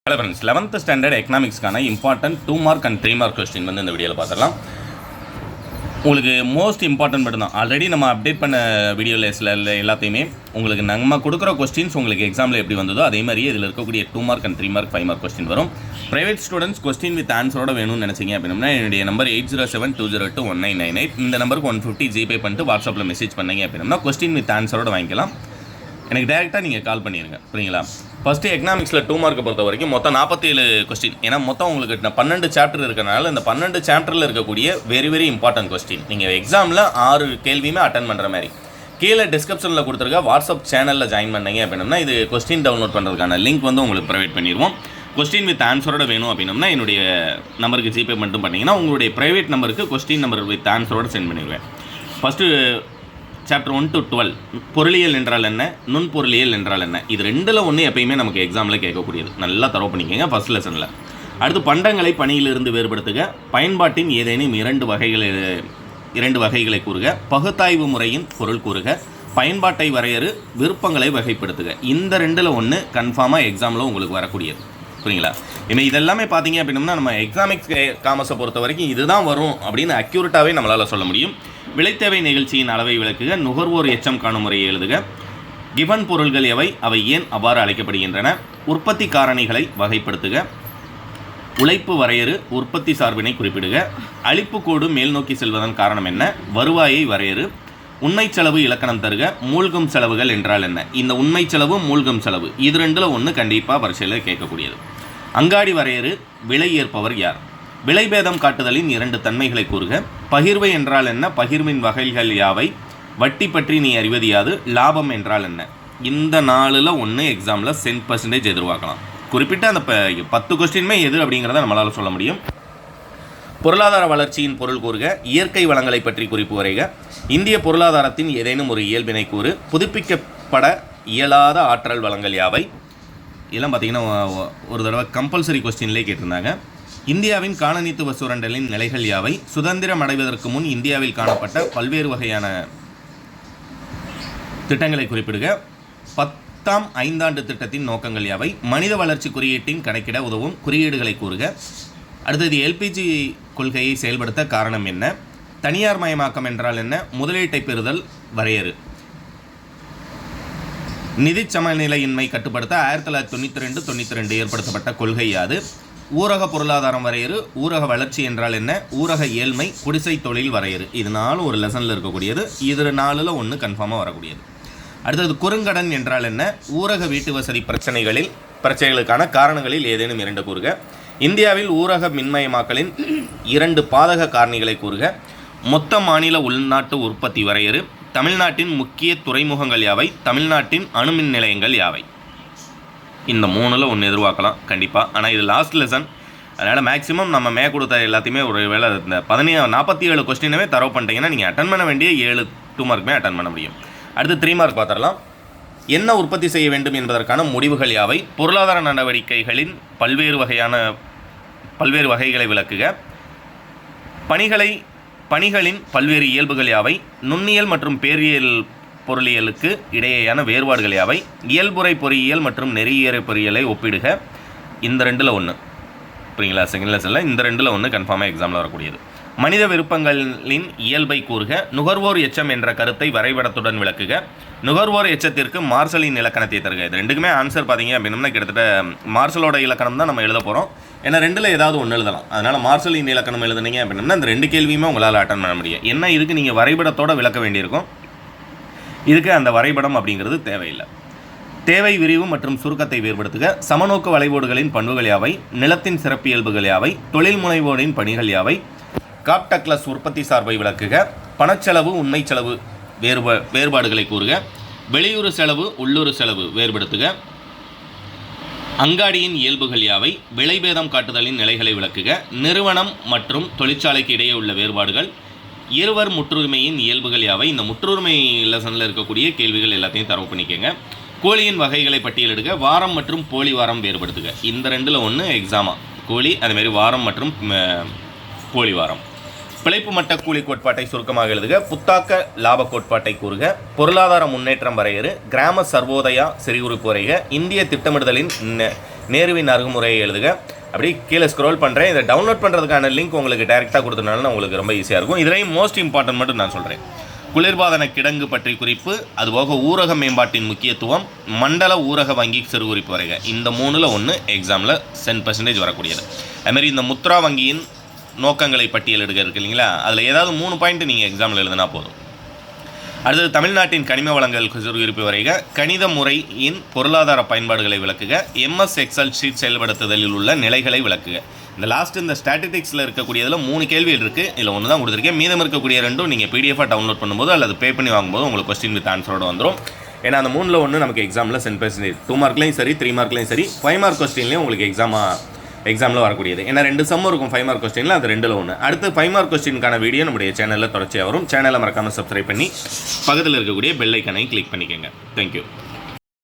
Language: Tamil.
ஹலோ ஃப்ரெண்ட்ஸ், 11th ஸ்டாண்டர்ட் எக்கனாமிக்ஸ்க்கான important 2 mark and 3 mark question இந்த வீடியோவில் பார்த்துடலாம். உங்களுக்கு மோஸ்ட் இம்பார்ட்டன்ட் மட்டும் தான். ஆல்ரெடி நம்ம அப்டேட் பண்ண வீடியோஸில் எல்லாத்தையுமே உங்களுக்கு நம்ம கொடுக்குற கொஸ்டின்ஸ் உங்களுக்கு எக்ஸாமில் எப்படி வந்ததோ அதே மாதிரியே இதில் இருக்கக்கூடிய 2 mark and 3 mark 5 mark question வரும். ப்ரைவேட் ஸ்டூடெண்ட்ஸ் கொஸ்டின் வித் ஆன்சரோட வேணும்னு நினச்சிங்க அப்படின்னா என்னுடைய நம்பர் 8072021998 இந்த நம்பருக்கு 150 ஜிபே பண்ணிட்டு வாட்ஸ்அப்பில் மெசேஜ் பண்ணிங்க அப்படின்னா கொஸ்டின் வித் ஆன்சரோட வாங்கிக்கலாம். எனக்கு டேரெக்டாக நீங்கள் கால் பண்ணிடுங்க, சரிங்களா? ஃபஸ்ட்டு எக்கனாமிக்ஸில் 2 மார்க்கை பொறுத்த வரைக்கும் மொத்தம் 47 கொஸ்டின். ஏன்னா மொத்தம் உங்களுக்கு 12 சாப்டர் இருக்கிறனால இந்த 12 சாப்டரில் இருக்கக்கூடிய வெரி இம்பார்ட்டன்ட் கொஸ்டின் நீங்கள் எக்ஸாமில் 6 கேள்வியுமே அட்டன் பண்ணுற மாதிரி. கீழே டிஸ்கிரிப்ஷனில் கொடுத்துருக்க வாட்ஸ்அப் சேனலில் ஜாயின் பண்ணீங்க அப்படின்னா இது கொஸ்டின் டவுன்லோட் பண்ணுறதுக்கான லிங்க் உங்களுக்கு ப்ரொவைட் பண்ணிடுவோம். கொஸ்டின் வித் ஆன்சரோட வேணும் அப்படின்னா என்னுடைய நம்பருக்கு ஜிபே மட்டும் பண்ணிங்கன்னா உங்களுடைய ப்ரைவேட் நம்பருக்கு கொஸ்டின் நம்பர் வித் ஆன்சரோட சென்ட் பண்ணிடுவேன். ஃபஸ்ட்டு சாப்டர் 1 to 12 பொருளியல் என்றால் என்ன, நுண்பொருளியல் என்றால் என்ன, இது ரெண்டில் ஒன்று எப்பயுமே நமக்கு எக்ஸாமில் கேட்கக்கூடியது. நல்லா தரவு பண்ணிக்கோங்க ஃபஸ்ட் லெசனில். அடுத்து பண்டங்களை பணியிலிருந்து வேறுபடுத்துக, பயன்பாட்டின் ஏதேனும் இரண்டு வகைகளை கூறுக, பகுத்தாய்வு முறையின் பொருள் கூறுக, பயன்பாட்டை வரையறு, விருப்பங்களை வகைப்படுத்துக. இந்த ரெண்டில் ஒன்று கன்ஃபார்மாக எக்ஸாமில் உங்களுக்கு வரக்கூடியது, புரியுங்களா? இனிமேல் இதெல்லாமே பார்த்தீங்க அப்படின்னா நம்ம எக்கனாமிக்ஸ் காமர்ஸை பொறுத்த வரைக்கும் இதுதான் வரும் அப்படின்னு அக்யூரேட்டாகவே நம்மளால் சொல்ல முடியும். விலைத்தேவை நிகழ்ச்சியின் அளவை விளக்குக, நுகர்வோர் எச்சம் காணும் முறையை எழுதுக, கிவன் பொருள்கள் எவை, அவை ஏன் அவ்வாறு அழைக்கப்படுகின்றன, உற்பத்தி காரணிகளை வகைப்படுத்துக, உழைப்பு வரையறு, உற்பத்தி சார்பினை குறிப்பிடுக, அளிப்பு கோடு மேல் நோக்கி செல்வதன் காரணம் என்ன, வருவாயை வரையறு, உண்மை செலவு இலக்கணம் தருக, மூழ்கும் செலவுகள் என்றால் என்ன. இந்த உண்மை செலவு மூழ்கும் செலவு இது ரெண்டில் ஒன்று கண்டிப்பாக பரீட்சையில் கேட்கக்கூடியது. அங்காடி வரையறு, விலை ஏற்பவர் யார், விலைபேதம் காட்டுதலின் 2 தன்மைகளை கூறுக, பகிர்வு என்றால் என்ன, பகிர்வின் வகைகள் யாவை, வட்டி பற்றி நீ அறிவது யாது, லாபம் என்றால் என்ன. இந்த 4ல் ஒன்று எக்ஸாமில் 100% எதிர்பார்க்கலாம். குறிப்பிட்ட அந்த 10 கொஸ்டினுமே எது அப்படிங்கிறத நம்மளால் சொல்ல முடியும். பொருளாதார வளர்ச்சியின் பொருள் கூறுக, இயற்கை வளங்களை பற்றி குறிப்பு வரைக, இந்திய பொருளாதாரத்தின் ஏதேனும் ஒரு இயல்பினை கூறு, புதுப்பிக்கப்பட இயலாத ஆற்றல் வளங்கள் யாவை. இதெல்லாம் பார்த்தீங்கன்னா ஒரு தடவை கம்பல்சரி கொஸ்டின்லேயே கேட்டிருந்தாங்க. இந்தியாவின் காலனித்துவ சுரண்டலின் நிலைகள் யாவை, சுதந்திரம் அடைவதற்கு முன் இந்தியாவில் காணப்பட்ட பல்வேறு வகையான திட்டங்களை குறிப்பிடுக, 10ஆம் ஐந்தாண்டு திட்டத்தின் நோக்கங்கள் யாவை, மனித வளர்ச்சி குறியீட்டின் கணக்கிட உதவும் குறியீடுகளை கூறுக, அடுத்தது எல்பிஜி கொள்கையை செயல்படுத்த காரணம் என்ன, தனியார் மயமாக்கம் என்றால் என்ன, முதலீட்டை பெறுதல் வரையறு, நிதி சமநிலையின்மை கட்டுப்படுத்த 1992 ஏற்படுத்தப்பட்ட கொள்கை யாது, ஊரக பொருளாதாரம் வரையறு, ஊரக வளர்ச்சி என்றால் என்ன, ஊரக ஏழ்மை, குடிசை தொழில் வரையறு. இது 4 ஒரு லெசனில் இருக்கக்கூடியது. இது 4ல் ஒன்று கன்ஃபார்மாக வரக்கூடியது. அடுத்தது குறுங்கடன் என்றால் என்ன, ஊரக வீட்டு வசதி பிரச்சனைகளுக்கான காரணங்களில் ஏதேனும் 2 கூறுக, இந்தியாவில் ஊரக மின்மயமாக்கலின் 2 பாதக காரணிகளை கூறுக, மொத்த மாநில உள்நாட்டு உற்பத்தி வரையறு, தமிழ்நாட்டின் முக்கிய துறைமுகங்கள் யாவை, தமிழ்நாட்டின் அணுமின் நிலையங்கள் யாவை. இந்த 3ல் ஒன்று எதிர்பார்க்கலாம் கண்டிப்பாக. ஆனால் இது லாஸ்ட் லெசன், அதனால் மேக்ஸிமம் நம்ம கொடுத்த எல்லாத்தையுமே ஒரு வேளை இந்த 47 கொஸ்டினவே தரவு பண்ணிட்டீங்கன்னா நீங்கள் அட்டன் பண்ண வேண்டிய 7 2 மார்க்குமே அட்டன் பண்ண முடியும். அடுத்து 3 மார்க் பார்த்துடலாம். என்ன உற்பத்தி செய்ய வேண்டும் என்பதற்கான முடிவுகள் யாவை, பொருளாதார நடவடிக்கைகளின் பல்வேறு வகைகளை விளக்குக, பணிகளின் பல்வேறு இயல்புகள் யாவை, நுண்ணியல் மற்றும் பேரியல் பொருளியலுக்கு இடையேயான வேறுபாடுகள் யாவை, இயல்புறை பொறியியல் மற்றும் நெறியியறை பொறியியலை ஒப்பிடுக. இந்த 2ல் ஒன்று, புரியுங்களா? செகண்ட் லெசனில் இந்த 2ல் ஒன்று கன்ஃபார்மாக எக்ஸாமில் வரக்கூடியது. மனித விருப்பங்களின் இயல்பை கூறுக, நுகர்வோர் எச்சம் என்ற கருத்தை வரைபடத்துடன் விளக்குக, நுகர்வோர் எச்சத்திற்கு மார்சலின் இலக்கணத்தை தருக. இது ரெண்டுக்குமே ஆன்சர் பார்த்தீங்க அப்படின்னா கிட்டத்தட்ட மார்சலோட இலக்கணம் தான் நம்ம எழுத போகிறோம். ஏன்னா 2ல் ஏதாவது ஒன்று எழுதலாம். அதனால் மார்சலின் இலக்கணம் எழுதுனீங்க அப்படின்னா இந்த 2 கேள்வியுமே உங்களால் அட்டன் பண்ண முடியும். என்ன இதுக்கு நீங்கள் வரைபடத்தோடு விளக்க வேண்டியிருக்கும். இதுக்கு அந்த வரைபடம் அப்படிங்கிறது தேவையில்லை. தேவை விரிவு மற்றும் சுருக்கத்தை வேறுபடுத்துக, சமநோக்கு வளைவோடுகளின் பண்புகள் யாவை, நிலத்தின் சிறப்பியல்புகள் யாவை, தொழில் முனைவோரின் பணிகள் யாவை, காப்டக்லஸ் உற்பத்தி சார்பை விளக்குக, பணச்செலவு உண்மை செலவு வேறுபாடுகளை கூறுக, வெளியூர் செலவு உள்ளூர் செலவு வேறுபடுத்துக, அங்காடியின் இயல்புகள் யாவை, விலைபேதம் காட்டுதலின் நிலைகளை விளக்குக, நிறுவனம் மற்றும் தொழிற்சாலைக்கு இடையே உள்ள வேறுபாடுகள், இருவர் முற்றுரிமையின் இயல்புகள் யாவை. இந்த முற்றுரிமை லெசனில் இருக்கக்கூடிய கேள்விகள் எல்லாத்தையும் தரவு பண்ணிக்கோங்க. கோழியின் வகைகளை பட்டியலிடுக, வாரம் மற்றும் போலி வாரம் வேறுபடுத்துக. இந்த 2ல் ஒன்று எக்ஸாமாக கோழி, அதுமாரி வாரம் மற்றும் போலி வாரம். பிழைப்பு மட்ட கூலி கோட்பாட்டை சுருக்கமாக எழுதுக, புத்தாக்க லாப கோட்பாட்டை கூறுக, பொருளாதார முன்னேற்றம் வரையறு, கிராம சர்வோதயா சிறுகுறிப்பு வரைக, இந்திய திட்டமிடுதலின் நேருவின் அணுகுமுறையை எழுதுக. அப்படி கீழே ஸ்க்ரோல் பண்ணுறேன். இதை டவுன்லோட் பண்ணுறதுக்கான லிங்க் உங்களுக்கு டேரெக்டாக கொடுத்தனால உங்களுக்கு ரொம்ப ஈஸியாக இருக்கும். இதுலேயும் மோஸ்ட் இம்பார்ட்டன்ட் மட்டும் நான் சொல்கிறேன். குளிர்பாதன கிடங்கு பற்றி குறிப்பு, அதுபோக ஊரக மேம்பாட்டின் முக்கியத்துவம், மண்டல ஊரக வங்கி சிறு குறிப்பு வரைக. இந்த 3ல் 1 எக்ஸாமில் 10% வரக்கூடியது. அதுமாதிரி இந்த முத்ரா வங்கியின் நோக்கங்களை பட்டியலிடுக இருக்கு இல்லைங்களா, அதில் ஏதாவது 3 பாயிண்ட் நீங்கள் எக்ஸாமில் எழுதினா போதும். அடுத்தது தமிழ்நாட்டின் கனிம வளங்கள் சிறு குறிப்பு வரைக. கணித முறையின் பொருளாதார பயன்பாடுகளை விளக்குக. எம்எஸ் எக்ஸல் ஷீட் செயல்படுத்துதலில் உள்ள நிலைகளை விளக்குக. இந்த லாஸ்ட் இந்த ஸ்டாட்டிஸ்டிக்ஸில் இருக்கக்கூடியதில் 3 கேள்விகள் இருக்குது. இதில் 1 தான் கொடுத்துருக்கேன். மீதம் இருக்கக்கூடிய 2 நீங்கள் பிடிஎஃபாக டவுன்லோட் பண்ணும்போது அல்லது பே பண்ணி வாங்கும்போது உங்களுக்கு கொஸ்டின் வித் ஆன்சரோடு வந்துடும். ஏன்னா அந்த 3ல் 1 நமக்கு எக்ஸாமில் 10%, 2 மார்க்லையும் சரி 3 மார்க்லையும் சரி 5 மார்க் கொஸ்டின்லேயும் உங்களுக்கு எக்ஸாமில் வரக்கூடியது. ஏன்னா 2 சம் இருக்கும் 5 மார்க் கொஸ்டினில், அது 2ல் 1. அடுத்து 5 மார்க் கொஸ்டினுக்கான வீடியோ நம்முடைய சேனலில் தொடர்ச்சியாக வரும். சேனலை மறக்காமல் சப்ஸ்கிரைப் பண்ணி பக்கத்தில் இருக்கக்கூடிய பெல் ஐக்கனை கிளிக் பண்ணிக்கோங்க. தேங்க்யூ.